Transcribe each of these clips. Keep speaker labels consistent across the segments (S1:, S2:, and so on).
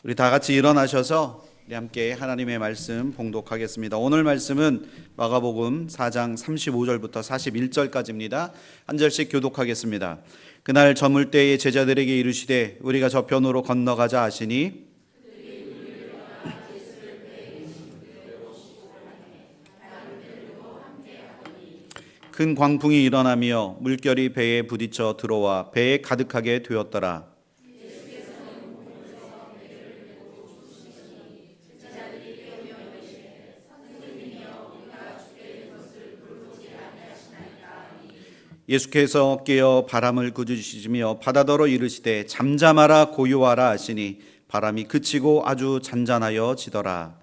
S1: 우리 다 같이 일어나셔서 우리 함께 하나님의 말씀 봉독하겠습니다. 오늘 말씀은 마가복음 4장 35절부터 41절까지입니다. 한 절씩 교독하겠습니다. 그날 저물 때에 제자들에게 이르시되 우리가 저편으로 건너가자 하시니 큰 광풍이 일어나며 물결이 배에 부딪혀 들어와 배에 가득하게 되었더라. 예수께서 깨어 바람을 꾸짖으시며 바다더러 이르시되 잠잠하라 고요하라 하시니 바람이 그치고 아주 잔잔하여 지더라.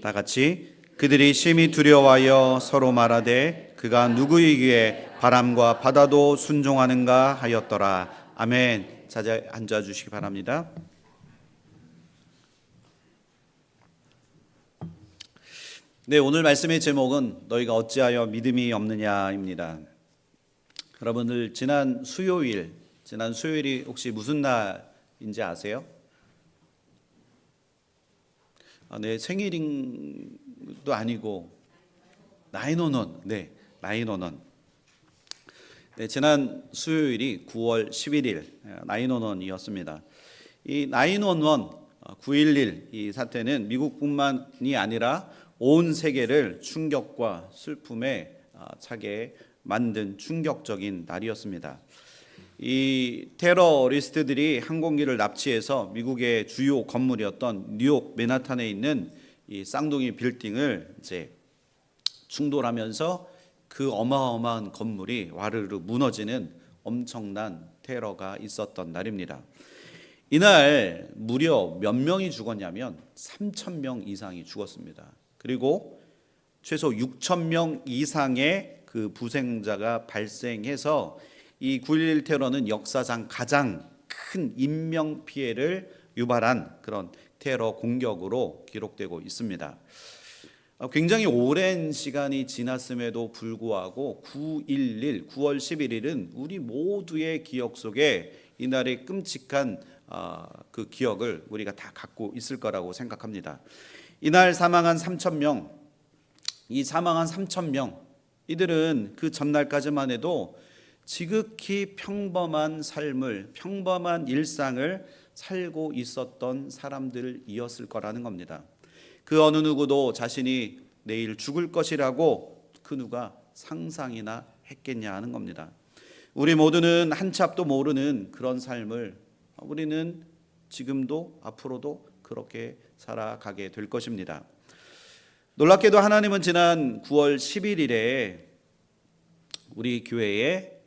S1: 다 같이 그들이 심히 두려워하여 서로 말하되 그가 누구이기에 바람과 바다도 순종하는가 하였더라. 아멘. 자리에 앉아 주시기 바랍니다. 네, 오늘 말씀의 제목은 너희가 어찌하여 믿음이 없느냐입니다. 여러분들 지난 수요일이 혹시 무슨 날인지 아세요? 네, 생일도 아니고 나인오넌. 네, 나인오넌. 네, 지난 수요일이 9월 11일 나인오넌이었습니다. 이 나인오넌 9.11 이 사태는 미국뿐만이 아니라 온 세계를 충격과 슬픔에 차게 만든 충격적인 날이었습니다. 이 테러리스트들이 항공기를 납치해서 미국의 주요 건물이었던 뉴욕 맨하탄에 있는 이 쌍둥이 빌딩을 이제 충돌하면서 그 어마어마한 건물이 와르르 무너지는 엄청난 테러가 있었던 날입니다. 이날 무려 몇 명이 죽었냐면 3,000명 이상이 죽었습니다. 그리고 최소 6,000명 이상의 그 부생자가 발생해서 이 9.11 테러는 역사상 가장 큰 인명 피해를 유발한 그런 테러 공격으로 기록되고 있습니다. 굉장히 오랜 시간이 지났음에도 불구하고 9.11, 9월 11일은 우리 모두의 기억 속에 이날의 끔찍한 그 기억을 우리가 다 갖고 있을 거라고 생각합니다. 이날 사망한 3,000명, 이 사망한 3,000명, 이들은 그 전날까지만 해도 지극히 평범한 삶을, 평범한 일상을 살고 있었던 사람들이었을 거라는 겁니다. 그 어느 누구도 자신이 내일 죽을 것이라고 그 누가 상상이나 했겠냐 하는 겁니다. 우리 모두는 한치 앞도 모르는 그런 삶을 우리는 지금도 앞으로도 그렇게 살아가게 될 것입니다. 놀랍게도 하나님은 지난 9월 11일에 우리 교회의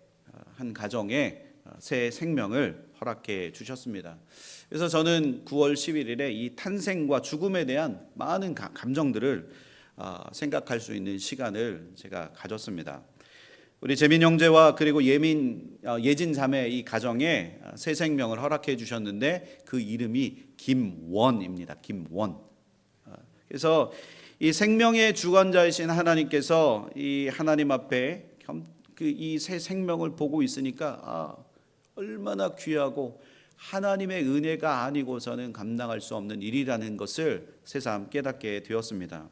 S1: 한 가정에 새 생명을 허락해 주셨습니다. 그래서 저는 9월 11일에 이 탄생과 죽음에 대한 많은 감정들을 생각할 수 있는 시간을 제가 가졌습니다. 우리 재민 형제와 그리고 예진 자매 이 가정에 새 생명을 허락해 주셨는데 그 이름이 김원입니다. 김원. 그래서 이 생명의 주관자이신 하나님께서 이 하나님 앞에 이 새 생명을 보고 있으니까 얼마나 귀하고 하나님의 은혜가 아니고서는 감당할 수 없는 일이라는 것을 새삼 깨닫게 되었습니다.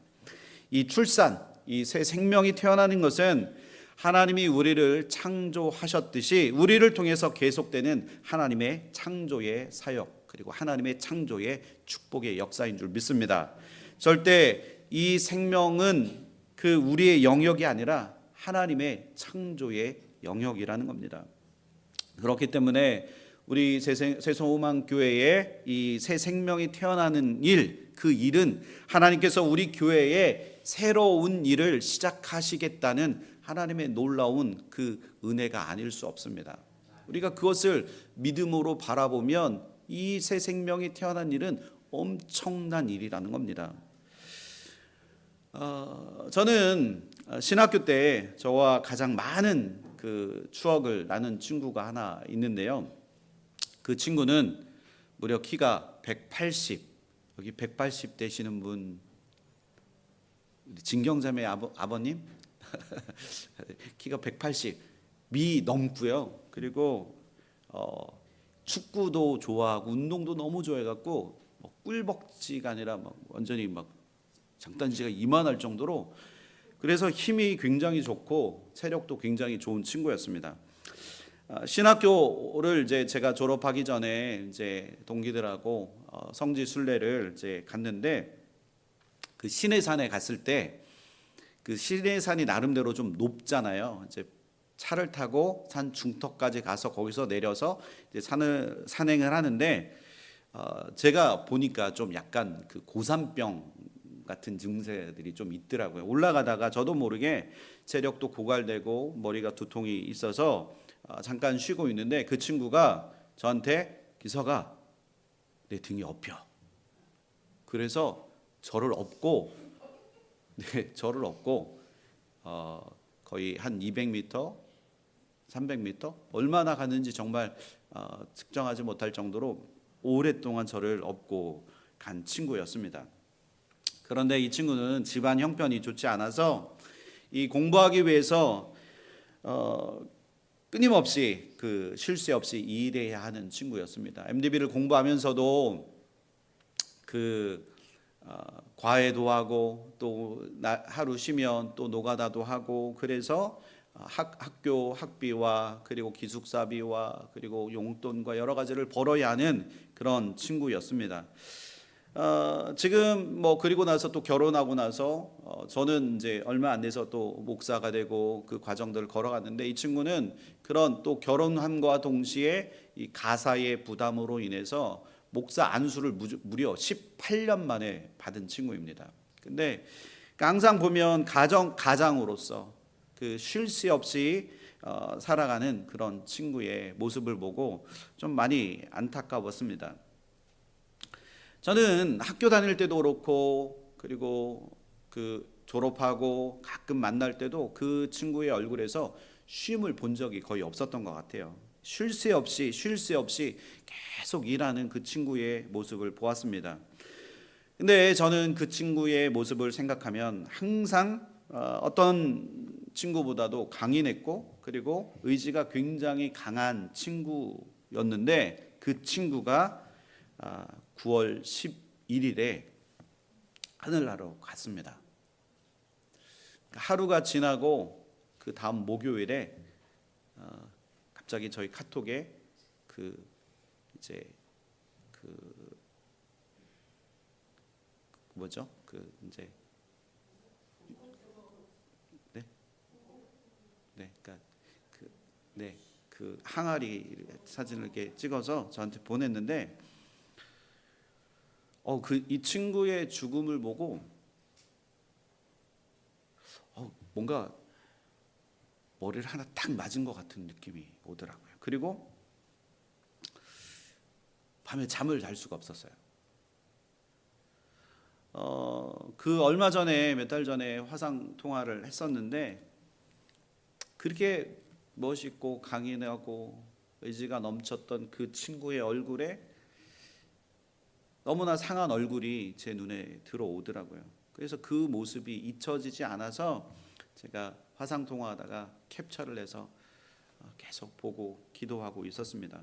S1: 이 출산, 이 새 생명이 태어나는 것은 하나님이 우리를 창조하셨듯이 우리를 통해서 계속되는 하나님의 창조의 사역 그리고 하나님의 창조의 축복의 역사인 줄 믿습니다. 절대 이 생명은 그 우리의 영역이 아니라 하나님의 창조의 영역이라는 겁니다. 그렇기 때문에 우리 새소망교회에 이 새 생명이 태어나는 일, 그 일은 하나님께서 우리 교회에 새로운 일을 시작하시겠다는 하나님의 놀라운 그 은혜가 아닐 수 없습니다. 우리가 그것을 믿음으로 바라보면 이 새 생명이 태어난 일은 엄청난 일이라는 겁니다. 저는 신학교 때 저와 가장 많은 그 추억을 나눈 친구가 하나 있는데요. 그 친구는 무려 키가 180, 여기 180 되시는 분, 진경자매 아버님 키가 180. 미 넘고요. 그리고 축구도 좋아하고 운동도 너무 좋아해갖고 꿀벅지가 아니라 막 완전히 막 장단지가 이만할 정도로, 그래서 힘이 굉장히 좋고 체력도 굉장히 좋은 친구였습니다. 신학교를 이제 제가 졸업하기 전에 이제 동기들하고 성지 순례를 이제 갔는데, 그 시내산에 갔을 때 그 시내산이 나름대로 좀 높잖아요. 이제 차를 타고 산 중턱까지 가서 거기서 내려서 이제 산행을 하는데, 제가 보니까 좀 약간 그 고산병 같은 증세들이 좀 있더라고요. 올라가다가 저도 모르게 체력도 고갈되고 머리가 두통이 있어서 잠깐 쉬고 있는데, 그 친구가 저한테 기서가 내 등이 업혀. 그래서 저를 업고 거의 한 200m, 300m 얼마나 갔는지 정말 측정하지 못할 정도로 오랫동안 저를 업고 간 친구였습니다. 그런데 이 친구는 집안 형편이 좋지 않아서 이 공부하기 위해서 끊임없이 그 쉴 새 없이 일해야 하는 친구였습니다. MDB를 공부하면서도 과외도 하고 또 하루 쉬면 또 노가다도 하고, 그래서 학교 학비와 그리고 기숙사비와 그리고 용돈과 여러 가지를 벌어야 하는 그런 친구였습니다. 지금 그리고 나서 또 결혼하고 나서 저는 이제 얼마 안 돼서 또 목사가 되고 그 과정들을 걸어갔는데, 이 친구는 그런 또 결혼함과 동시에 이 가사의 부담으로 인해서 목사 안수를 무려 18년 만에 받은 친구입니다. 근데 항상 보면 가장으로서 그 쉴 새 없이 살아가는 그런 친구의 모습을 보고 좀 많이 안타까웠습니다. 저는 학교 다닐 때도 그렇고, 그리고 그 졸업하고 가끔 만날 때도 그 친구의 얼굴에서 쉼을 본 적이 거의 없었던 것 같아요. 쉴 새 없이 계속 일하는 그 친구의 모습을 보았습니다. 근데 저는 그 친구의 모습을 생각하면 항상 어떤 친구보다도 강인했고, 그리고 의지가 굉장히 강한 친구였는데, 그 친구가 9월 11일에 하늘나라로 갔습니다. 하루가 지나고 그 다음 목요일에 갑자기 저희 카톡에 그 항아리 사진을 이렇게 찍어서 저한테 보냈는데, 이 친구의 죽음을 보고 뭔가 머리를 하나 딱 맞은 것 같은 느낌이 오더라고요. 그리고 밤에 잠을 잘 수가 없었어요. 그 얼마 전에, 몇 달 전에 화상 통화를 했었는데, 그렇게 멋있고 강인하고 의지가 넘쳤던 그 친구의 얼굴에 너무나 상한 얼굴이 제 눈에 들어오더라고요. 그래서 그 모습이 잊혀지지 않아서 제가 화상 통화하다가 캡처를 해서 계속 보고 기도하고 있었습니다.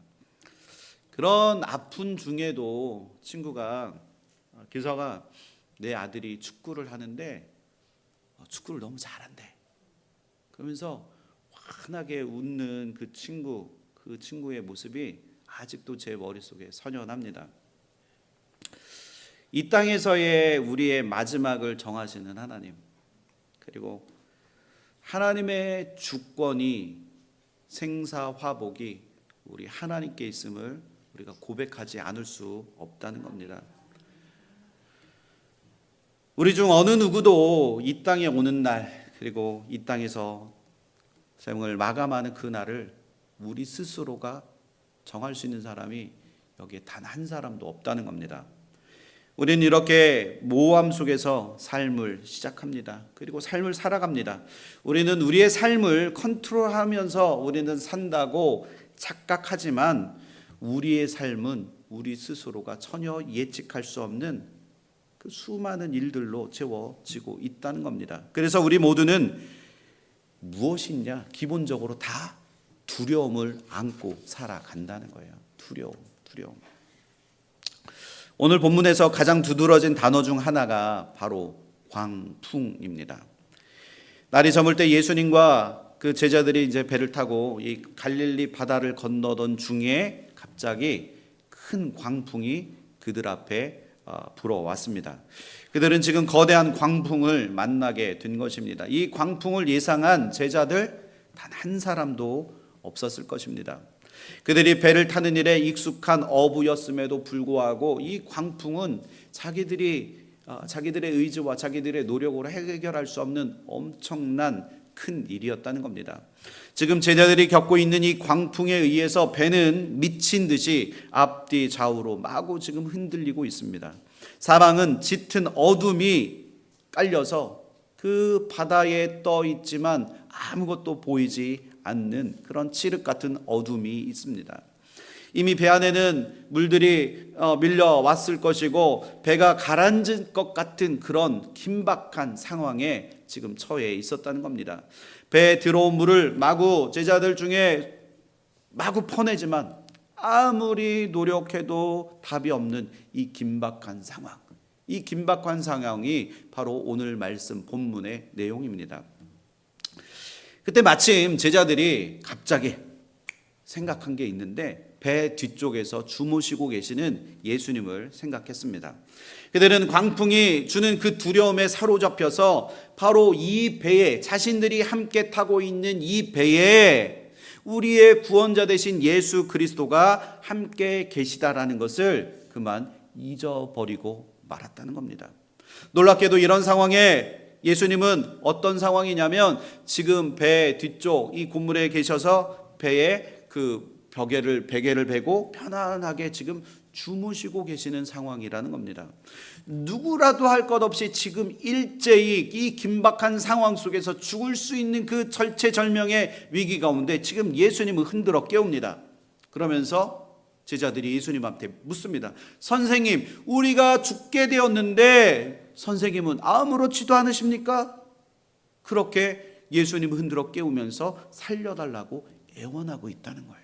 S1: 그런 아픈 중에도 친구가 기서가 내 아들이 축구를 하는데 축구를 너무 잘한대. 그러면서 환하게 웃는 그 친구의 모습이 아직도 제 머릿속에 선연합니다. 이 땅에서의 우리의 마지막을 정하시는 하나님, 그리고 하나님의 주권이, 생사화복이 우리 하나님께 있음을 우리가 고백하지 않을 수 없다는 겁니다. 우리 중 어느 누구도 이 땅에 오는 날, 그리고 이 땅에서 생을 마감하는 그 날을 우리 스스로가 정할 수 있는 사람이 여기에 단 한 사람도 없다는 겁니다. 우리는 이렇게 모호함 속에서 삶을 시작합니다. 그리고 삶을 살아갑니다. 우리는 우리의 삶을 컨트롤하면서 우리는 산다고 착각하지만, 우리의 삶은 우리 스스로가 전혀 예측할 수 없는 그 수많은 일들로 채워지고 있다는 겁니다. 그래서 우리 모두는 무엇이냐? 기본적으로 다 두려움을 안고 살아간다는 거예요. 두려움. 오늘 본문에서 가장 두드러진 단어 중 하나가 바로 광풍입니다. 날이 저물 때 예수님과 그 제자들이 이제 배를 타고 이 갈릴리 바다를 건너던 중에 갑자기 큰 광풍이 그들 앞에 불어왔습니다. 그들은 지금 거대한 광풍을 만나게 된 것입니다. 이 광풍을 예상한 제자들 단 한 사람도 없었을 것입니다. 그들이 배를 타는 일에 익숙한 어부였음에도 불구하고 이 광풍은 자기들의 의지와 자기들의 노력으로 해결할 수 없는 엄청난 큰 일이었다는 겁니다. 지금 제자들이 겪고 있는 이 광풍에 의해서 배는 미친 듯이 앞뒤 좌우로 마구 지금 흔들리고 있습니다. 사방은 짙은 어둠이 깔려서 그 바다에 떠 있지만 아무것도 보이지 않는 그런 칠흑 같은 어둠이 있습니다. 이미 배 안에는 물들이 밀려왔을 것이고 배가 가라앉을 것 같은 그런 긴박한 상황에 지금 처해 있었다는 겁니다. 배에 들어온 물을 마구 제자들 중에 마구 퍼내지만 아무리 노력해도 답이 없는 이 긴박한 상황. 이 긴박한 상황이 바로 오늘 말씀 본문의 내용입니다. 그때 마침 제자들이 갑자기 생각한 게 있는데 배 뒤쪽에서 주무시고 계시는 예수님을 생각했습니다. 그들은 광풍이 주는 그 두려움에 사로잡혀서 바로 이 배에 자신들이 함께 타고 있는 이 배에 우리의 구원자 되신 예수 그리스도가 함께 계시다라는 것을 그만 잊어버리고 말았다는 겁니다. 놀랍게도 이런 상황에 예수님은 어떤 상황이냐면 지금 배 뒤쪽 이 곤물에 계셔서 배에 그 베개를 베고 편안하게 지금 주무시고 계시는 상황이라는 겁니다. 누구라도 할 것 없이 지금 일제히 이 긴박한 상황 속에서 죽을 수 있는 그 절체절명의 위기 가운데 지금 예수님을 흔들어 깨웁니다. 그러면서 제자들이 예수님한테 묻습니다. 선생님, 우리가 죽게 되었는데 선생님은 아무렇지도 않으십니까? 그렇게 예수님을 흔들어 깨우면서 살려달라고 애원하고 있다는 거예요.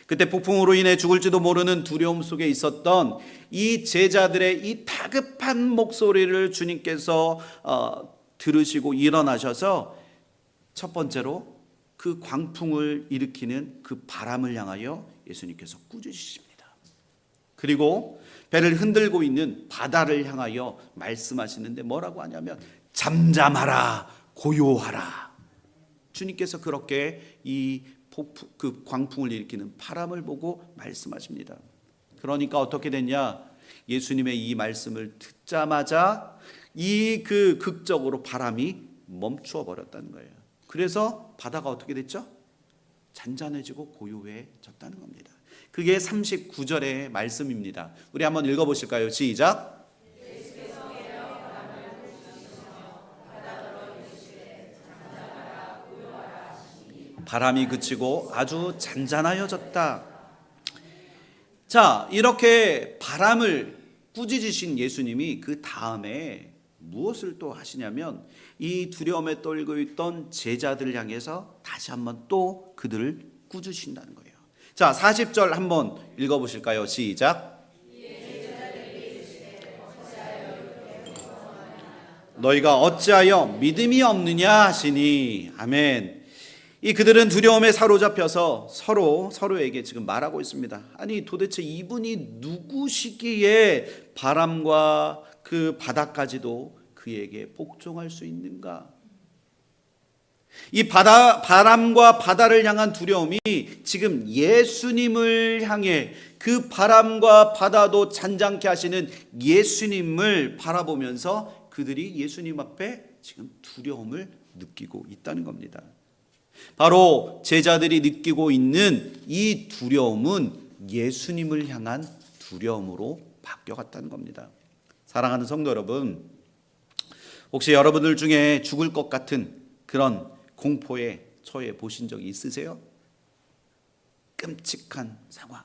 S1: 그때 폭풍으로 인해 죽을지도 모르는 두려움 속에 있었던 이 제자들의 이 다급한 목소리를 주님께서 들으시고 일어나셔서 첫 번째로 그 광풍을 일으키는 그 바람을 향하여 예수님께서 꾸짖으십니다. 그리고 배를 흔들고 있는 바다를 향하여 말씀하시는데 뭐라고 하냐면 잠잠하라, 고요하라. 주님께서 그렇게 그 광풍을 일으키는 바람을 보고 말씀하십니다. 그러니까 어떻게 됐냐? 예수님의 이 말씀을 듣자마자 그 극적으로 바람이 멈추어 버렸다는 거예요. 그래서 바다가 어떻게 됐죠? 잔잔해지고 고요해졌다는 겁니다. 그게 39절의 말씀입니다. 우리 한번 읽어보실까요? 시작. 바람이 그치고 아주 잔잔하여졌다. 자, 이렇게 바람을 꾸짖으신 예수님이 그 다음에 무엇을 또 하시냐면 이 두려움에 떨고 있던 제자들을 향해서 다시 한번 또 그들을 꾸짖으신다는 거예요. 자, 40절 한번 읽어보실까요? 시작. 너희가 어찌하여 믿음이 없느냐 하시니. 아멘. 그들은 두려움에 사로잡혀서 서로에게 지금 말하고 있습니다. 아니 도대체 이분이 누구시기에 바람과 그 바다까지도 그에게 복종할 수 있는가? 이 바람과 바다를 향한 두려움이 지금 예수님을 향해 그 바람과 바다도 잔잔케 하시는 예수님을 바라보면서 그들이 예수님 앞에 지금 두려움을 느끼고 있다는 겁니다. 바로 제자들이 느끼고 있는 이 두려움은 예수님을 향한 두려움으로 바뀌어갔다는 겁니다. 사랑하는 성도 여러분, 혹시 여러분들 중에 죽을 것 같은 그런 공포에 처해 보신 적이 있으세요? 끔찍한 상황,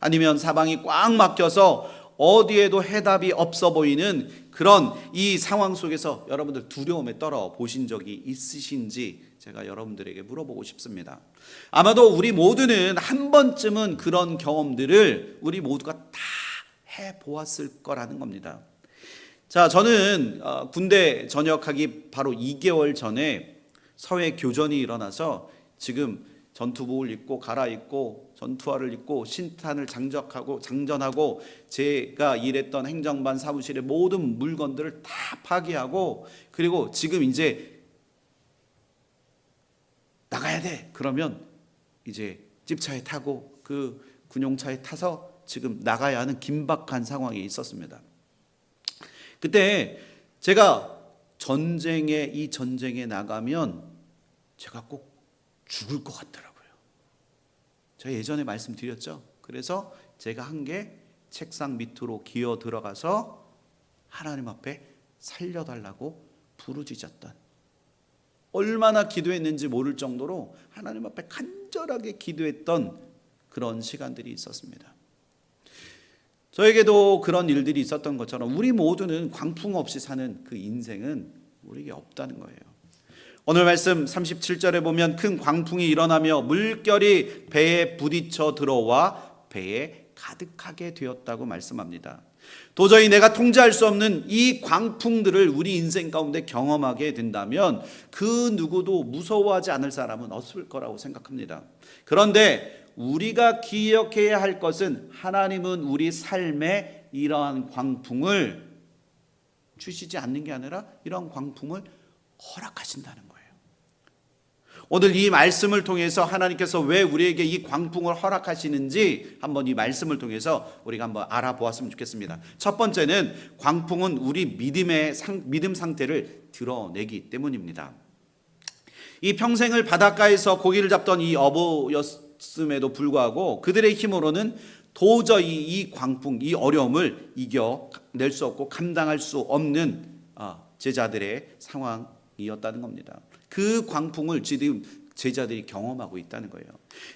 S1: 아니면 사방이 꽉 막혀서 어디에도 해답이 없어 보이는 그런 이 상황 속에서 여러분들 두려움에 떨어 보신 적이 있으신지 제가 여러분들에게 물어보고 싶습니다. 아마도 우리 모두는 한 번쯤은 그런 경험들을 우리 모두가 다 해보았을 거라는 겁니다. 자, 저는 군대 전역하기 바로 2개월 전에 서해 교전이 일어나서 지금 전투복을 입고 갈아입고 전투화를 입고 신탄을 장전하고 제가 일했던 행정반 사무실의 모든 물건들을 다 파기하고, 그리고 지금 이제 나가야 돼. 그러면 이제 집차에 타고 그 군용차에 타서 지금 나가야 하는 긴박한 상황이 있었습니다. 그때 제가 이 전쟁에 나가면 제가 꼭 죽을 것 같더라고요. 제가 예전에 말씀드렸죠. 그래서 제가 한 게 책상 밑으로 기어 들어가서 하나님 앞에 살려달라고 부르짖었던, 얼마나 기도했는지 모를 정도로 하나님 앞에 간절하게 기도했던 그런 시간들이 있었습니다. 저에게도 그런 일들이 있었던 것처럼 우리 모두는 광풍 없이 사는 그 인생은 우리에게 없다는 거예요. 오늘 말씀 37절에 보면 큰 광풍이 일어나며 물결이 배에 부딪혀 들어와 배에 가득하게 되었다고 말씀합니다. 도저히 내가 통제할 수 없는 이 광풍들을 우리 인생 가운데 경험하게 된다면 그 누구도 무서워하지 않을 사람은 없을 거라고 생각합니다. 그런데 우리가 기억해야 할 것은 하나님은 우리 삶에 이러한 광풍을 주시지 않는 게 아니라 이러한 광풍을 허락하신다는 거예요. 오늘 이 말씀을 통해서 하나님께서 왜 우리에게 이 광풍을 허락하시는지 한번 이 말씀을 통해서 우리가 한번 알아보았으면 좋겠습니다. 첫 번째는 광풍은 우리 믿음 상태를 드러내기 때문입니다. 이 평생을 바닷가에서 고기를 잡던 이 어부였음에도 불구하고 그들의 힘으로는 도저히 이 광풍, 이 어려움을 이겨낼 수 없고 감당할 수 없는 제자들의 상황이었다는 겁니다. 그 광풍을 지금 제자들이 경험하고 있다는 거예요.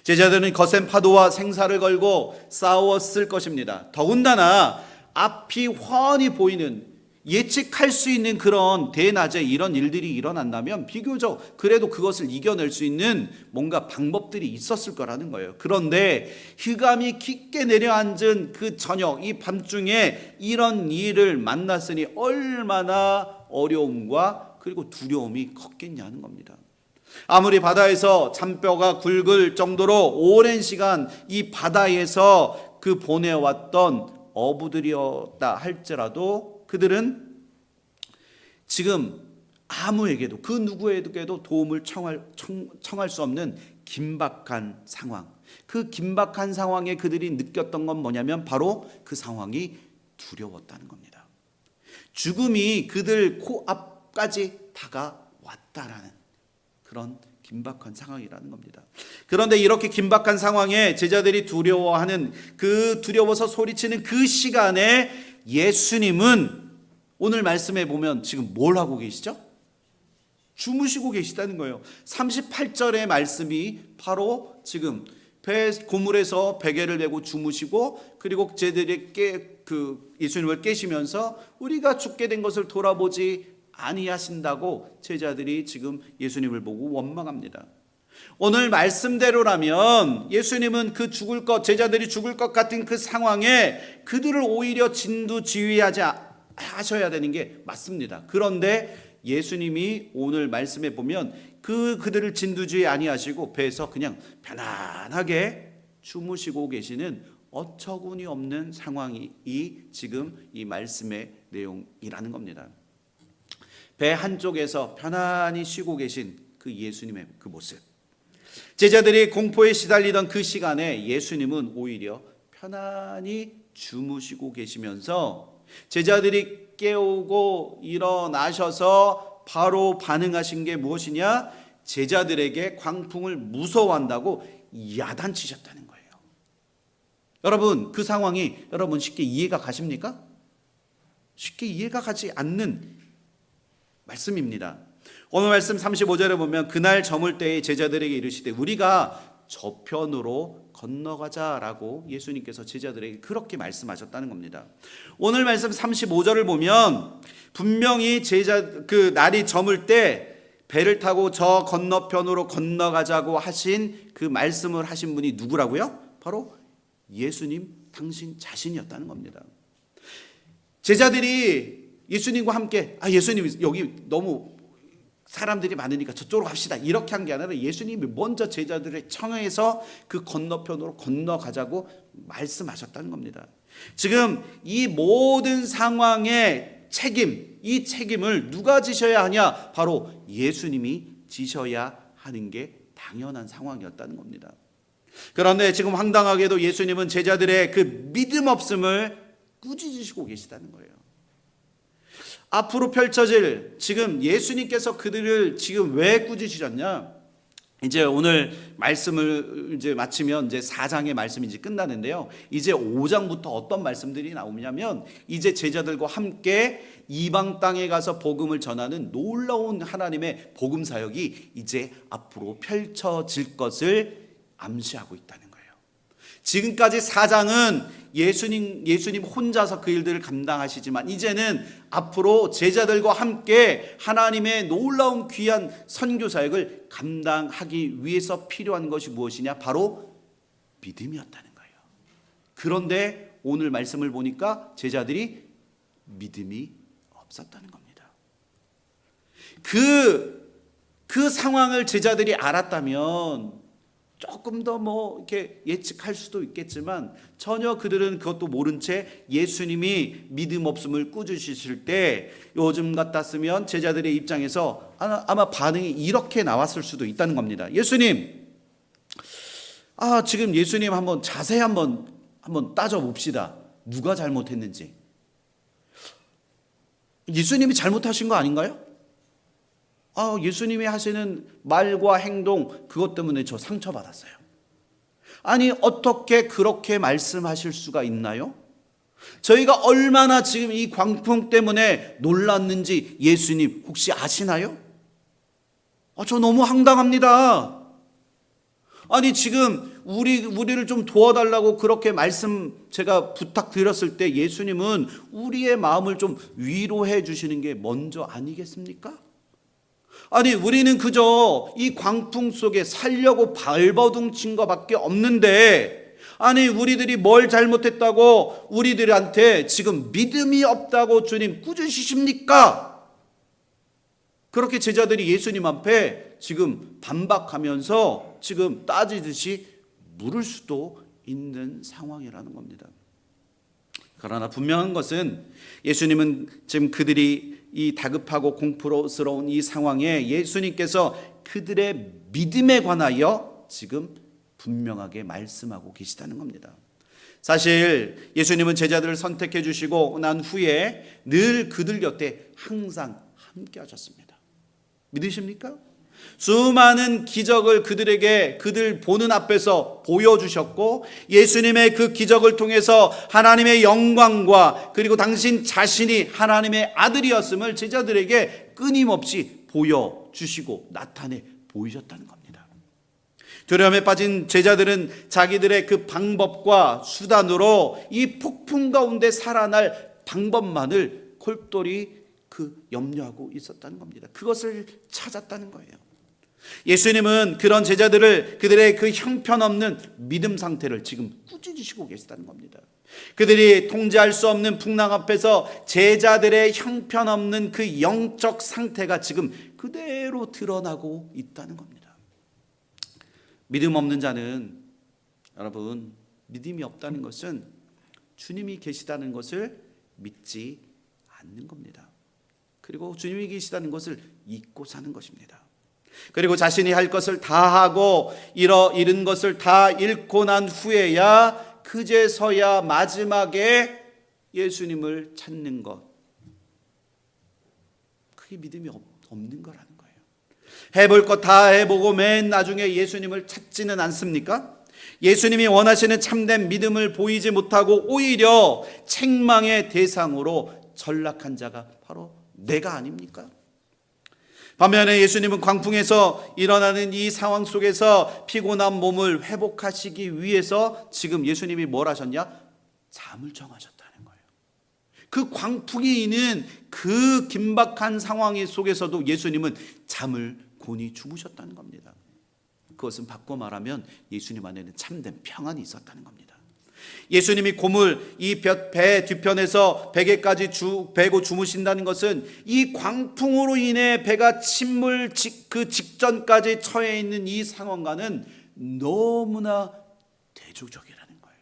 S1: 제자들은 거센 파도와 생사를 걸고 싸웠을 것입니다. 더군다나 앞이 훤히 보이는, 예측할 수 있는 그런 대낮에 이런 일들이 일어난다면 비교적 그래도 그것을 이겨낼 수 있는 뭔가 방법들이 있었을 거라는 거예요. 그런데 흑암이 깊게 내려앉은 그 저녁, 이 밤중에 이런 일을 만났으니 얼마나 어려움과 그리고 두려움이 컸겠냐는 겁니다. 아무리 바다에서 잔뼈가 굵을 정도로 오랜 시간 이 바다에서 그 보내왔던 어부들이었다 할지라도 그들은 지금 아무에게도, 그 누구에게도 도움을 청할 수 없는 긴박한 상황, 그 긴박한 상황에 그들이 느꼈던 건 뭐냐면 바로 그 상황이 두려웠다는 겁니다. 죽음이 그들 코앞까지 다가왔다라는 그런 긴박한 상황이라는 겁니다. 그런데 이렇게 긴박한 상황에 제자들이 두려워서 소리치는 그 시간에 예수님은 오늘 말씀에 보면 지금 뭘 하고 계시죠? 주무시고 계시다는 거예요. 38절의 말씀이 바로 지금 고물에서 베개를 메고 주무시고, 그리고 제자들이 예수님을 깨시면서 우리가 죽게 된 것을 돌아보지 아니하신다고 제자들이 지금 예수님을 보고 원망합니다. 오늘 말씀대로라면 예수님은 제자들이 죽을 것 같은 그 상황에 그들을 오히려 하셔야 되는 게 맞습니다. 그런데 예수님이 오늘 말씀에 보면 그들을 진두지휘 아니하시고 배에서 그냥 편안하게 주무시고 계시는 어처구니 없는 상황이 지금 이 말씀의 내용이라는 겁니다. 배 한쪽에서 편안히 쉬고 계신 그 예수님의 그 모습, 제자들이 공포에 시달리던 그 시간에 예수님은 오히려 편안히 주무시고 계시면서 제자들이 깨우고 일어나셔서 바로 반응하신 게 무엇이냐? 제자들에게 광풍을 무서워한다고 야단치셨다는 거예요. 여러분, 그 상황이 여러분 쉽게 이해가 가십니까? 쉽게 이해가 가지 않는 말씀입니다. 오늘 말씀 35절에 보면 그날 저물 때에 제자들에게 이르시되 우리가 저편으로 건너가자라고 예수님께서 제자들에게 그렇게 말씀하셨다는 겁니다. 오늘 말씀 35절을 보면 분명히 날이 저물 때 배를 타고 저 건너편으로 건너가자고 하신 그 말씀을 하신 분이 누구라고요? 바로 예수님 당신 자신이었다는 겁니다. 제자들이 예수님과 함께 예수님 여기 너무 사람들이 많으니까 저쪽으로 갑시다 이렇게 한 게 아니라 예수님이 먼저 제자들을 청해서 그 건너편으로 건너가자고 말씀하셨다는 겁니다. 지금 이 모든 상황의 책임, 이 책임을 누가 지셔야 하냐? 바로 예수님이 지셔야 하는 게 당연한 상황이었다는 겁니다. 그런데 지금 황당하게도 예수님은 제자들의 그 믿음 없음을 꾸짖으시고 계시다는 거예요. 앞으로 펼쳐질 지금 예수님께서 그들을 지금 왜 꾸짖으셨냐? 이제 오늘 말씀을 이제 마치면 이제 4장의 말씀이 이제 끝나는데요. 이제 5장부터 어떤 말씀들이 나오냐면 이제 제자들과 함께 이방 땅에 가서 복음을 전하는 놀라운 하나님의 복음 사역이 이제 앞으로 펼쳐질 것을 암시하고 있다는 거예요. 지금까지 4장은 예수님 혼자서 그 일들을 감당하시지만 이제는 앞으로 제자들과 함께 하나님의 놀라운 귀한 선교 사역을 감당하기 위해서 필요한 것이 무엇이냐? 바로 믿음이었다는 거예요. 그런데 오늘 말씀을 보니까 제자들이 믿음이 없었다는 겁니다. 그 상황을 제자들이 알았다면 조금 더 이렇게 예측할 수도 있겠지만 전혀 그들은 그것도 모른 채 예수님이 믿음 없음을 꾸짖으실 때 요즘 같았으면 제자들의 입장에서 아마 반응이 이렇게 나왔을 수도 있다는 겁니다. 예수님, 지금 예수님 자세히 한번 따져 봅시다. 누가 잘못했는지. 예수님이 잘못하신 거 아닌가요? 예수님이 하시는 말과 행동 그것 때문에 저 상처받았어요. 아니 어떻게 그렇게 말씀하실 수가 있나요? 저희가 얼마나 지금 이 광풍 때문에 놀랐는지 예수님 혹시 아시나요? 저 너무 황당합니다. 아니 지금 우리를 좀 도와달라고 그렇게 제가 부탁드렸을 때 예수님은 우리의 마음을 좀 위로해 주시는 게 먼저 아니겠습니까? 아니 우리는 그저 이 광풍 속에 살려고 발버둥 친 것밖에 없는데 아니 우리들이 뭘 잘못했다고 우리들한테 지금 믿음이 없다고 주님 꾸짖으십니까? 그렇게 제자들이 예수님 앞에 지금 반박하면서 지금 따지듯이 물을 수도 있는 상황이라는 겁니다. 그러나 분명한 것은 예수님은 지금 그들이 이 다급하고 공포스러운 이 상황에 예수님께서 그들의 믿음에 관하여 지금 분명하게 말씀하고 계시다는 겁니다. 사실 예수님은 제자들을 선택해 주시고 난 후에 늘 그들 곁에 항상 함께 하셨습니다. 믿으십니까? 수많은 기적을 그들 보는 앞에서 보여주셨고 예수님의 그 기적을 통해서 하나님의 영광과 그리고 당신 자신이 하나님의 아들이었음을 제자들에게 끊임없이 보여주시고 나타내 보이셨다는 겁니다. 두려움에 빠진 제자들은 자기들의 그 방법과 수단으로 이 폭풍 가운데 살아날 방법만을 골똘히 염려하고 있었다는 겁니다. 그것을 찾았다는 거예요. 예수님은 그런 제자들을 그들의 그 형편없는 믿음 상태를 지금 꾸짖으시고 계시다는 겁니다. 그들이 통제할 수 없는 풍랑 앞에서 제자들의 형편없는 그 영적 상태가 지금 그대로 드러나고 있다는 겁니다. 믿음 없는 자는 여러분 믿음이 없다는 것은 주님이 계시다는 것을 믿지 않는 겁니다. 그리고 주님이 계시다는 것을 잊고 사는 것입니다. 그리고 자신이 할 것을 다 하고 잃은 것을 다 잃고 난 후에야 그제서야 마지막에 예수님을 찾는 것, 그게 믿음이 없는 거라는 거예요. 해볼 것 다 해보고 맨 나중에 예수님을 찾지는 않습니까? 예수님이 원하시는 참된 믿음을 보이지 못하고 오히려 책망의 대상으로 전락한 자가 바로 내가 아닙니까? 반면에 예수님은 광풍에서 일어나는 이 상황 속에서 피곤한 몸을 회복하시기 위해서 지금 예수님이 뭘 하셨냐? 잠을 청하셨다는 거예요. 그 광풍이 있는 그 긴박한 상황 속에서도 예수님은 잠을 곤히 주무셨다는 겁니다. 그것은 바꿔 말하면 예수님 안에는 참된 평안이 있었다는 겁니다. 예수님이 고물 이 배 뒤편에서 베개까지 베고 주무신다는 것은 이 광풍으로 인해 배가 침몰 그 직전까지 처해 있는 이 상황과는 너무나 대조적이라는 거예요.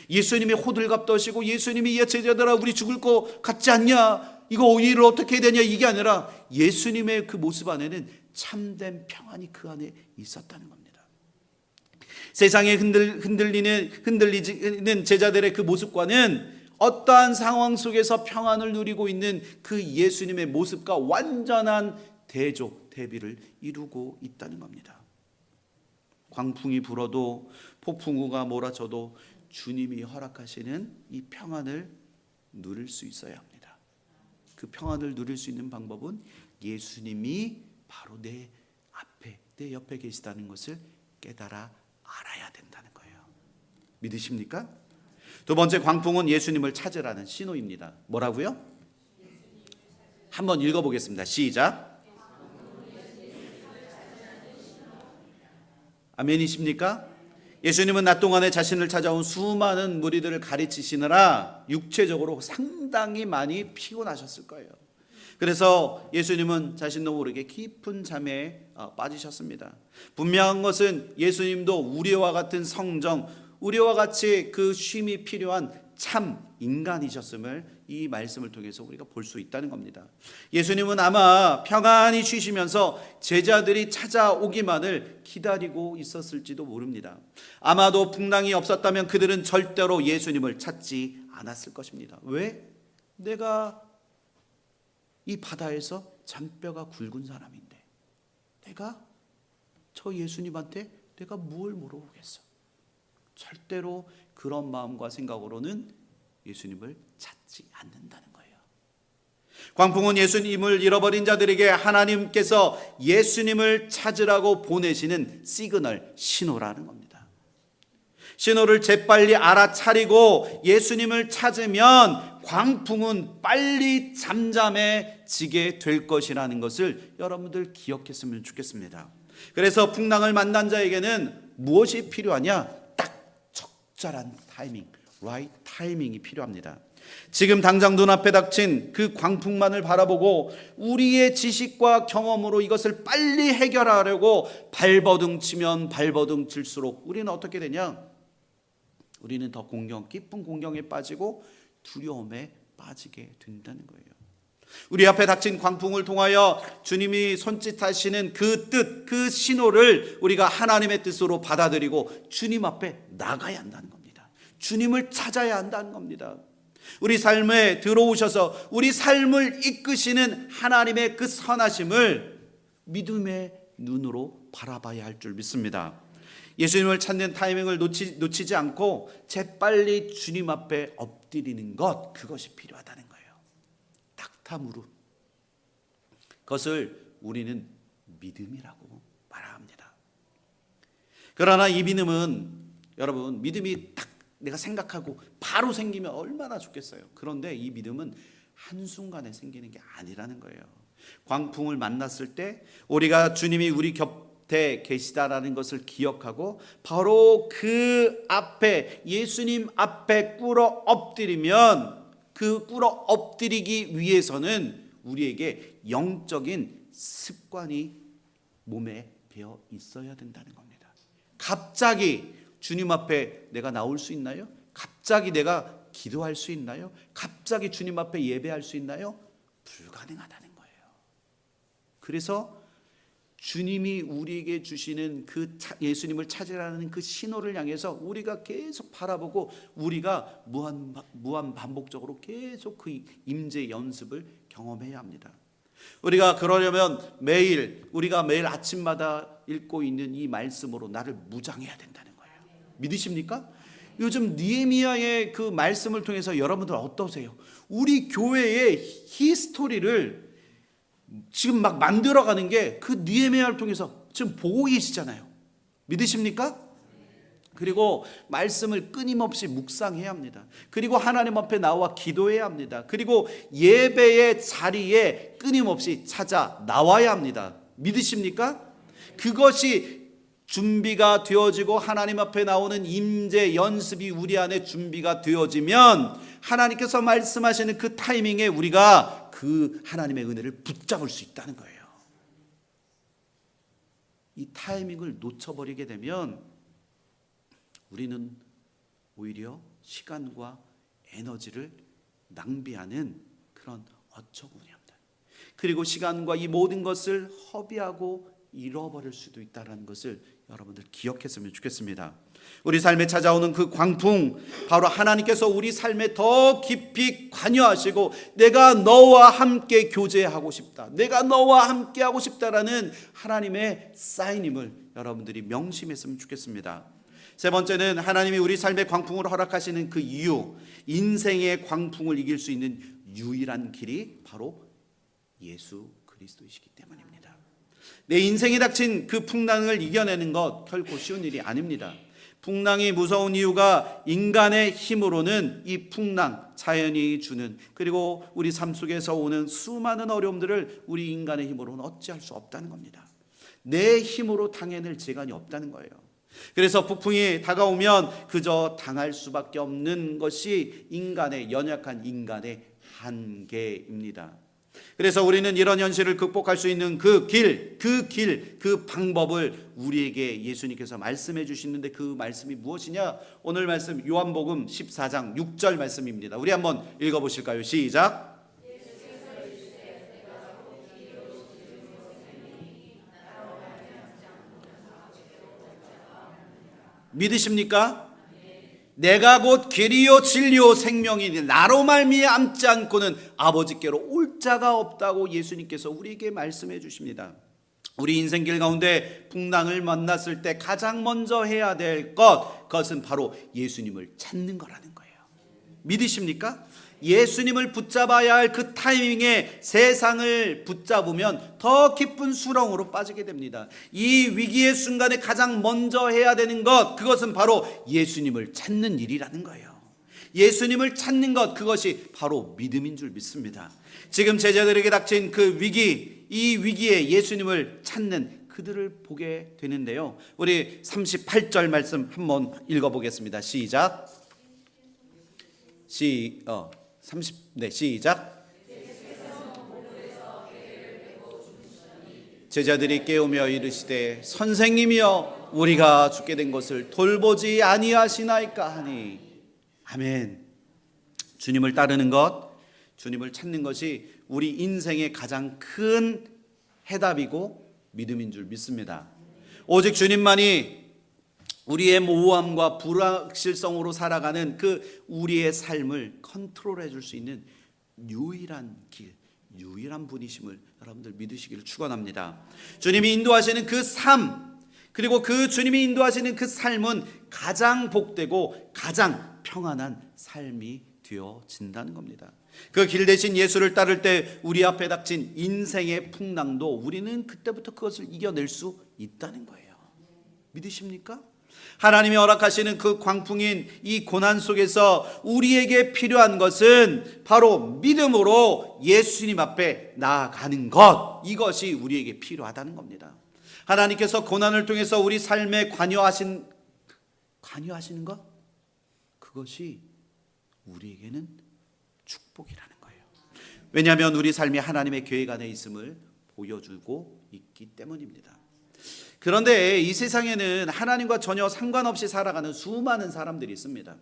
S1: 예수님이 호들갑 떠시고 예수님이 야 제자들아 우리 죽을 것 같지 않냐, 이거 일을 어떻게 해야 되냐, 이게 아니라 예수님의 그 모습 안에는 참된 평안이 그 안에 있었다는 겁니다. 세상에 흔들리는 제자들의 그 모습과는 어떠한 상황 속에서 평안을 누리고 있는 그 예수님의 모습과 완전한 대비를 이루고 있다는 겁니다. 광풍이 불어도 폭풍우가 몰아쳐도 주님이 허락하시는 이 평안을 누릴 수 있어야 합니다. 그 평안을 누릴 수 있는 방법은 예수님이 바로 내 앞에, 내 옆에 계시다는 것을 깨달아 알아야 된다는 거예요. 믿으십니까? 두 번째, 광풍은 예수님을 찾으라는 신호입니다. 뭐라고요? 한번 읽어보겠습니다. 시작. 아멘이십니까? 예수님은 낮 동안에 자신을 찾아온 수많은 무리들을 가르치시느라 육체적으로 상당히 많이 피곤하셨을 거예요. 그래서 예수님은 자신도 모르게 깊은 잠에 빠지셨습니다. 분명한 것은 예수님도 우리와 같은 성정, 우리와 같이 그 쉼이 필요한 참 인간이셨음을 이 말씀을 통해서 우리가 볼 수 있다는 겁니다. 예수님은 아마 평안히 쉬시면서 제자들이 찾아오기만을 기다리고 있었을지도 모릅니다. 아마도 풍랑이 없었다면 그들은 절대로 예수님을 찾지 않았을 것입니다. 왜? 내가 이 바다에서 잔뼈가 굵은 사람인데 내가 저 예수님한테 내가 뭘 물어보겠어? 절대로 그런 마음과 생각으로는 예수님을 찾지 않는다는 거예요. 광풍은 예수님을 잃어버린 자들에게 하나님께서 예수님을 찾으라고 보내시는 시그널, 신호라는 겁니다. 신호를 재빨리 알아차리고 예수님을 찾으면 광풍은 빨리 잠잠해지게 될 것이라는 것을 여러분들 기억했으면 좋겠습니다. 그래서 풍랑을 만난 자에게는 무엇이 필요하냐? 딱 적절한 타이밍, right 타이밍이 필요합니다. 지금 당장 눈앞에 닥친 그 광풍만을 바라보고 우리의 지식과 경험으로 이것을 빨리 해결하려고 발버둥 치면 발버둥 칠수록 우리는 어떻게 되냐? 우리는 더 깊은 공경에 빠지고 두려움에 빠지게 된다는 거예요. 우리 앞에 닥친 광풍을 통하여 주님이 손짓하시는 그 뜻, 그 신호를 우리가 하나님의 뜻으로 받아들이고 주님 앞에 나가야 한다는 겁니다. 주님을 찾아야 한다는 겁니다. 우리 삶에 들어오셔서 우리 삶을 이끄시는 하나님의 그 선하심을 믿음의 눈으로 바라봐야 할 줄 믿습니다. 예수님을 찾는 타이밍을 놓치지 않고 재빨리 주님 앞에 엎드리는 것, 그것이 필요하다는 거예요. 탁타무루. 그것을 우리는 믿음이라고 말합니다. 그러나 이 믿음은 여러분, 믿음이 딱 내가 생각하고 바로 생기면 얼마나 좋겠어요. 그런데 이 믿음은 한순간에 생기는 게 아니라는 거예요. 광풍을 만났을 때 우리가 주님이 우리 곁에 계시다라는 것을 기억하고 바로 그 앞에 예수님 앞에 꿇어 엎드리면 그 꿇어 엎드리기 위해서는 우리에게 영적인 습관이 몸에 배어 있어야 된다는 겁니다. 갑자기 주님 앞에 내가 나올 수 있나요? 갑자기 내가 기도할 수 있나요? 갑자기 주님 앞에 예배할 수 있나요? 불가능하다는 거예요. 그래서 주님이 우리에게 주시는 그 예수님을 찾으라는 그 신호를 향해서 우리가 계속 바라보고 우리가 무한 반복적으로 계속 그 임재 연습을 경험해야 합니다. 우리가 그러려면 우리가 매일 아침마다 읽고 있는 이 말씀으로 나를 무장해야 된다는 거예요. 믿으십니까? 요즘 느헤미야의 그 말씀을 통해서 여러분들 어떠세요? 우리 교회의 히스토리를 지금 막 만들어가는 게 그 느헤미야를 통해서 지금 보고 계시잖아요. 믿으십니까? 그리고 말씀을 끊임없이 묵상해야 합니다. 그리고 하나님 앞에 나와 기도해야 합니다. 그리고 예배의 자리에 끊임없이 찾아 나와야 합니다. 믿으십니까? 그것이 준비가 되어지고 하나님 앞에 나오는 임재 연습이 우리 안에 준비가 되어지면 하나님께서 말씀하시는 그 타이밍에 우리가 그 하나님의 은혜를 붙잡을 수 있다는 거예요. 이 타이밍을 놓쳐버리게 되면 우리는 오히려 시간과 에너지를 낭비하는 그런 어처구니합니다. 그리고 시간과 이 모든 것을 허비하고 잃어버릴 수도 있다는 것을 여러분들 기억했으면 좋겠습니다. 우리 삶에 찾아오는 그 광풍, 바로 하나님께서 우리 삶에 더 깊이 관여하시고 내가 너와 함께 교제하고 싶다, 내가 너와 함께 하고 싶다라는 하나님의 사인임을 여러분들이 명심했으면 좋겠습니다. 세 번째는 하나님이 우리 삶의 광풍을 허락하시는 그 이유, 인생의 광풍을 이길 수 있는 유일한 길이 바로 예수 그리스도이시기 때문입니다. 내 인생에 닥친 그 풍랑을 이겨내는 것 결코 쉬운 일이 아닙니다. 풍랑이 무서운 이유가 인간의 힘으로는 이 풍랑, 자연이 주는, 그리고 우리 삶 속에서 오는 수많은 어려움들을 우리 인간의 힘으로는 어찌할 수 없다는 겁니다. 내 힘으로 당해낼 재간이 없다는 거예요. 그래서 폭풍이 다가오면 그저 당할 수밖에 없는 것이 인간의, 연약한 인간의 한계입니다. 그래서 우리는 이런 현실을 극복할 수 있는 그 방법을 우리에게 예수님께서 말씀해 주시는데, 그 말씀이 무엇이냐? 오늘 말씀 요한복음 14장 6절 말씀입니다. 우리 한번 읽어보실까요? 시작. 믿으십니까? 내가 곧 길이요 진리요 생명이니 나로 말미암지 않고는 아버지께로 올 자가 없다고 예수님께서 우리에게 말씀해 주십니다. 우리 인생길 가운데 풍랑을 만났을 때 가장 먼저 해야 될 그것은 바로 예수님을 찾는 거라는 거예요. 믿으십니까? 예수님을 붙잡아야 할 그 타이밍에 세상을 붙잡으면 더 깊은 수렁으로 빠지게 됩니다. 이 위기의 순간에 가장 먼저 해야 되는 것, 그것은 바로 예수님을 찾는 일이라는 거예요. 예수님을 찾는 것, 그것이 바로 믿음인 줄 믿습니다. 지금 제자들에게 닥친 그 위기, 이 위기에 예수님을 찾는 그들을 보게 되는데요. 우리 38절 말씀 한번 읽어보겠습니다. 시작. 시작. 제자들이 깨우며 이르시되 선생님이여 우리가 죽게 된 것을 돌보지 아니하시나이까 하니. 아멘. 주님을 따르는 것, 주님을 찾는 것이 우리 인생의 가장 큰 해답이고 믿음인 줄 믿습니다. 오직 주님만이 우리의 모호함과 불확실성으로 살아가는 그 우리의 삶을 컨트롤해 줄 수 있는 유일한 길, 유일한 분이심을 여러분들 믿으시기를 축원합니다. 주님이 인도하시는 그 삶, 그리고 그 주님이 인도하시는 그 삶은 가장 복되고 가장 평안한 삶이 되어진다는 겁니다. 그 길 대신 예수를 따를 때 우리 앞에 닥친 인생의 풍랑도 우리는 그때부터 그것을 이겨낼 수 있다는 거예요. 믿으십니까? 하나님이 허락하시는 그 광풍인 이 고난 속에서 우리에게 필요한 것은 바로 믿음으로 예수님 앞에 나아가는 것, 이것이 우리에게 필요하다는 겁니다. 하나님께서 고난을 통해서 우리 삶에 관여하시는 것, 그것이 우리에게는 축복이라는 거예요. 왜냐하면 우리 삶이 하나님의 계획 안에 있음을 보여주고 있기 때문입니다. 그런데 이 세상에는 하나님과 전혀 상관없이 살아가는 수많은 사람들이 있습니다.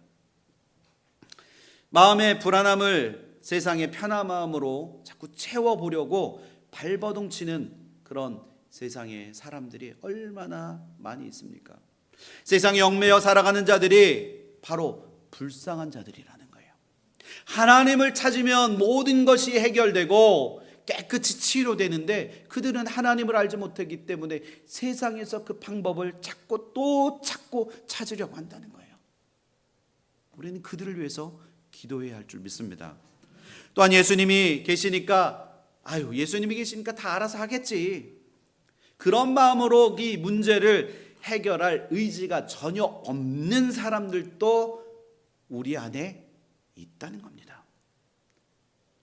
S1: 마음의 불안함을 세상의 편한 마음으로 자꾸 채워보려고 발버둥치는 그런 세상의 사람들이 얼마나 많이 있습니까? 세상에 얽매여 살아가는 자들이 바로 불쌍한 자들이라는 거예요. 하나님을 찾으면 모든 것이 해결되고 깨끗이 치료되는데 그들은 하나님을 알지 못하기 때문에 세상에서 그 방법을 찾고 또 찾고 찾으려고 한다는 거예요. 우리는 그들을 위해서 기도해야 할 줄 믿습니다. 또한 예수님이 계시니까 예수님이 계시니까 다 알아서 하겠지, 그런 마음으로 이 문제를 해결할 의지가 전혀 없는 사람들도 우리 안에 있다는 겁니다.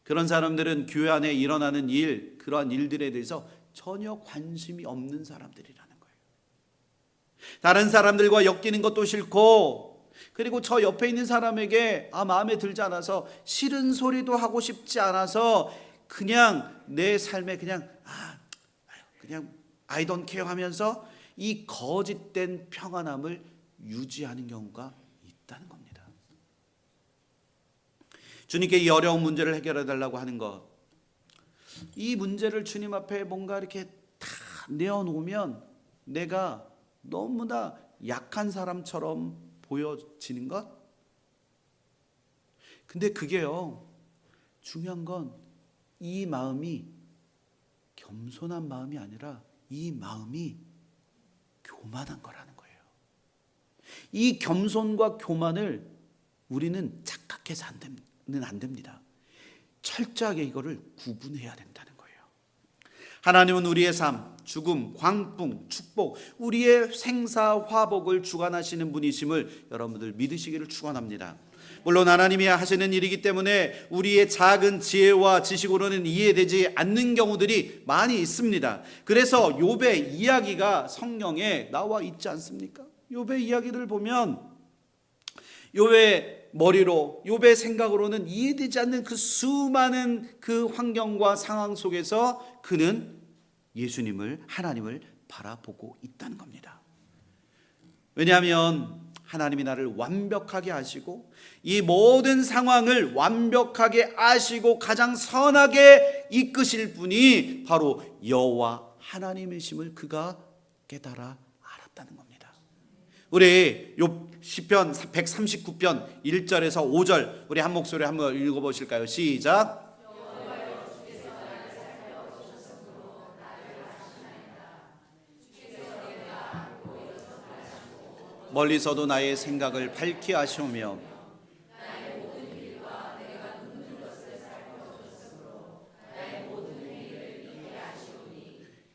S1: 그런 사람들은 교회 안에 일어나는 일, 그러한 일들에 대해서 전혀 관심이 없는 사람들이라는 거예요. 다른 사람들과 엮이는 것도 싫고, 그리고 저 옆에 있는 사람에게 마음에 들지 않아서 싫은 소리도 하고 싶지 않아서 그냥 내 삶에 그냥 I don't care 하면서 이 거짓된 평안함을 유지하는 경우가 있다는 겁니다. 주님께 이 어려운 문제를 해결해 달라고 하는 것, 이 문제를 주님 앞에 뭔가 이렇게 다 내어놓으면 내가 너무나 약한 사람처럼 보여지는 것? 근데 그게요, 중요한 건 이 마음이 겸손한 마음이 아니라 이 마음이 교만한 거라는 거예요. 이 겸손과 교만을 우리는 착각해서 안 됩니다. 철저하게 이거를 구분해야 된다는 거예요. 하나님은 우리의 삶, 죽음, 광풍, 축복, 우리의 생사 화복을 주관하시는 분이심을 여러분들 믿으시기를 축원합니다. 물론 하나님이 하시는 일이기 때문에 우리의 작은 지혜와 지식으로는 이해되지 않는 경우들이 많이 있습니다. 그래서 욥의 이야기가 성경에 나와 있지 않습니까? 욥의 이야기를 보면 욥의 머리로, 욥의 생각으로는 이해되지 않는 그 수많은 그 환경과 상황 속에서 그는 예수님을, 하나님을 바라보고 있다는 겁니다. 왜냐하면 하나님이 나를 완벽하게 아시고 이 모든 상황을 완벽하게 아시고 가장 선하게 이끄실 분이 바로 여호와 하나님이심을 그가 깨달아 알았다는 겁니다. 우리 욥 시편 139편 1절에서 5절 우리 한 목소리 한번 읽어보실까요? 시작. 멀리서도 나의 생각을 밝히 아시오며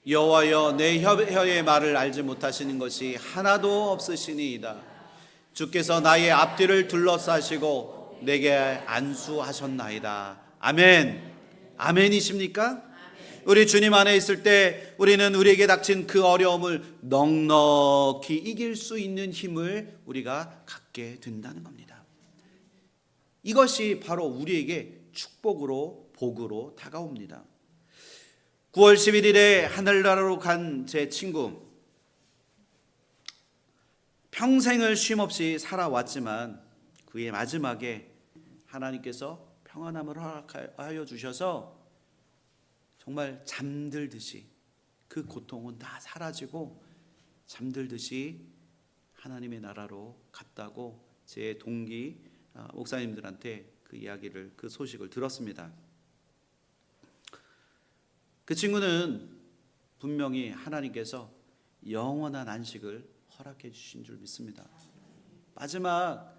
S1: 여호와여 내 혀의 말을 알지 못하시는 것이 하나도 없으시니이다. 주께서 나의 앞뒤를 둘러싸시고 내게 안수하셨나이다. 아멘. 아멘이십니까? 우리 주님 안에 있을 때 우리는 우리에게 닥친 그 어려움을 넉넉히 이길 수 있는 힘을 우리가 갖게 된다는 겁니다. 이것이 바로 우리에게 축복으로, 복으로 다가옵니다. 9월 11일에 하늘나라로 간 제 친구, 평생을 쉼없이 살아왔지만 그의 마지막에 하나님께서 평안함을 허락하여 주셔서 정말 잠들듯이 그 고통은 다 사라지고 잠들듯이 하나님의 나라로 갔다고 제 동기 목사님들한테 그 이야기를, 그 소식을 들었습니다. 그 친구는 분명히 하나님께서 영원한 안식을 허락해 주신 줄 믿습니다. 마지막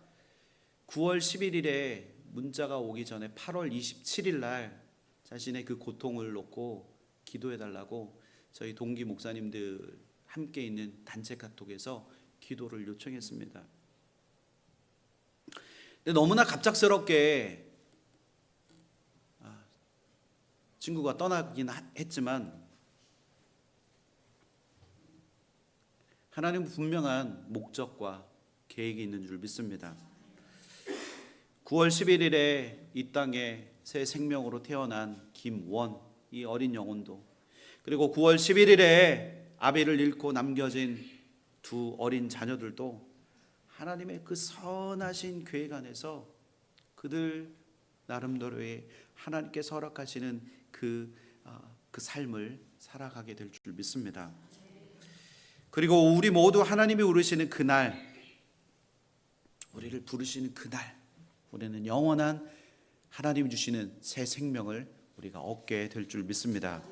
S1: 9월 11일에 문자가 오기 전에 8월 27일 날 자신의 그 고통을 놓고 기도해 달라고 저희 동기 목사님들 함께 있는 단체 카톡에서 기도를 요청했습니다. 근데 너무나 갑작스럽게 친구가 떠나긴 했지만 하나님은 분명한 목적과 계획이 있는 줄 믿습니다. 9월 11일에 이 땅에 새 생명으로 태어난 김원, 이 어린 영혼도, 그리고 9월 11일에 아비를 잃고 남겨진 두 어린 자녀들도 하나님의 그 선하신 계획 안에서 그들 나름대로의 하나님께서 허락하시는 그 삶을 살아가게 될 줄 믿습니다. 그리고 우리 모두 하나님이 부르시는 그날, 우리를 부르시는 그날, 우리는 영원한 하나님이 주시는 새 생명을 우리가 얻게 될 줄 믿습니다.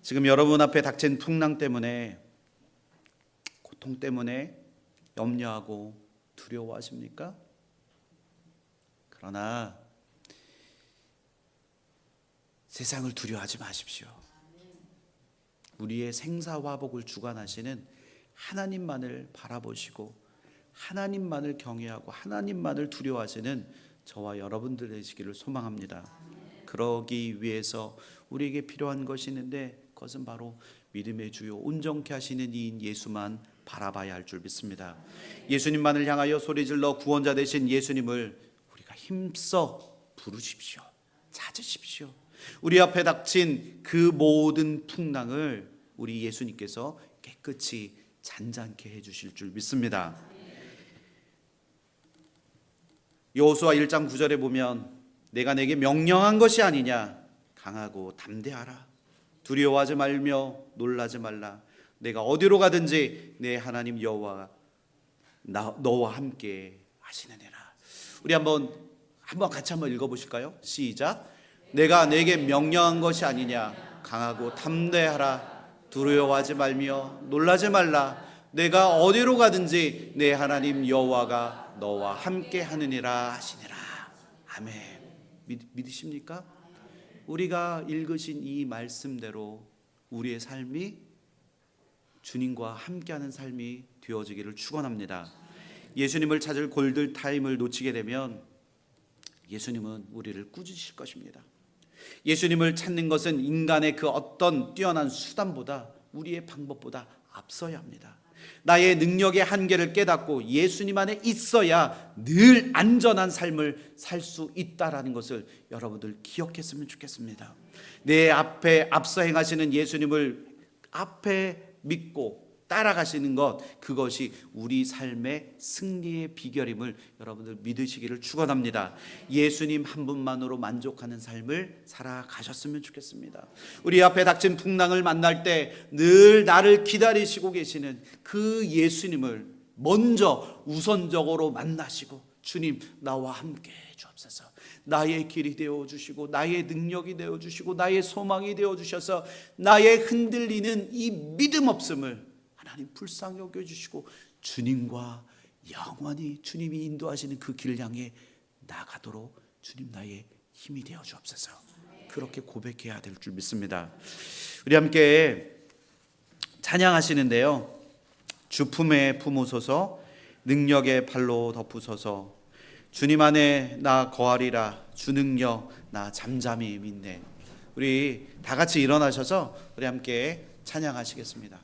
S1: 지금 여러분 앞에 닥친 풍랑 때문에, 고통 때문에 염려하고 두려워하십니까? 그러나 세상을 두려워하지 마십시오. 우리의 생사화복을 주관하시는 하나님만을 바라보시고 하나님만을 경외하고 하나님만을 두려워하시는 저와 여러분들 되시기를 소망합니다. 그러기 위해서 우리에게 필요한 것이 있는데 그것은 바로 믿음의 주요 온전케 하시는 이인 예수만 바라봐야 할 줄 믿습니다. 예수님만을 향하여 소리질러 구원자 되신 예수님을 우리가 힘써 부르십시오. 찾으십시오. 우리 앞에 닥친 그 모든 풍랑을 우리 예수님께서 깨끗이 잔잔케 해주실 줄 믿습니다. 여호수아 1장 9절에 보면 내가 내게 명령한 것이 아니냐, 강하고 담대하라, 두려워하지 말며 놀라지 말라, 내가 어디로 가든지 내 하나님 여호와가 너와 함께 하시느니라. 우리 한번 같이 한번 읽어보실까요? 시작. 내가 내게 명령한 것이 아니냐, 강하고 담대하라, 두려워하지 말며 놀라지 말라, 내가 어디로 가든지 내 하나님 여호와가 너와 함께 하느니라 하시니라. 아멘. 믿으십니까? 우리가 읽으신 이 말씀대로 우리의 삶이 주님과 함께하는 삶이 되어지기를 축원합니다. 예수님을 찾을 골든 타임을 놓치게 되면 예수님은 우리를 꾸짖으실 것입니다. 예수님을 찾는 것은 인간의 그 어떤 뛰어난 수단보다, 우리의 방법보다 앞서야 합니다. 나의 능력의 한계를 깨닫고 예수님 안에 있어야 늘 안전한 삶을 살 수 있다라는 것을 여러분들 기억했으면 좋겠습니다. 내 앞에 앞서 행하시는 예수님을 앞에 믿고 따라가시는 것, 그것이 우리 삶의 승리의 비결임을 여러분들 믿으시기를 축원합니다. 예수님 한 분만으로 만족하는 삶을 살아가셨으면 좋겠습니다. 우리 앞에 닥친 풍랑을 만날 때 늘 나를 기다리시고 계시는 그 예수님을 먼저 우선적으로 만나시고, 주님 나와 함께 주옵소서, 나의 길이 되어주시고 나의 능력이 되어주시고 나의 소망이 되어주셔서 나의 흔들리는 이 믿음 없음을 하나님 불쌍히 여겨주시고 주님과 영원히 주님이 인도하시는 그 길을 향해 나가도록 주님 나의 힘이 되어 주옵소서. 그렇게 고백해야 될 줄 믿습니다. 우리 함께 찬양하시는데요, 주 품에 품으소서, 능력의 발로 덮으소서, 주님 안에 나 거하리라, 주 능력 나 잠잠히 믿네. 우리 다 같이 일어나셔서 우리 함께 찬양하시겠습니다.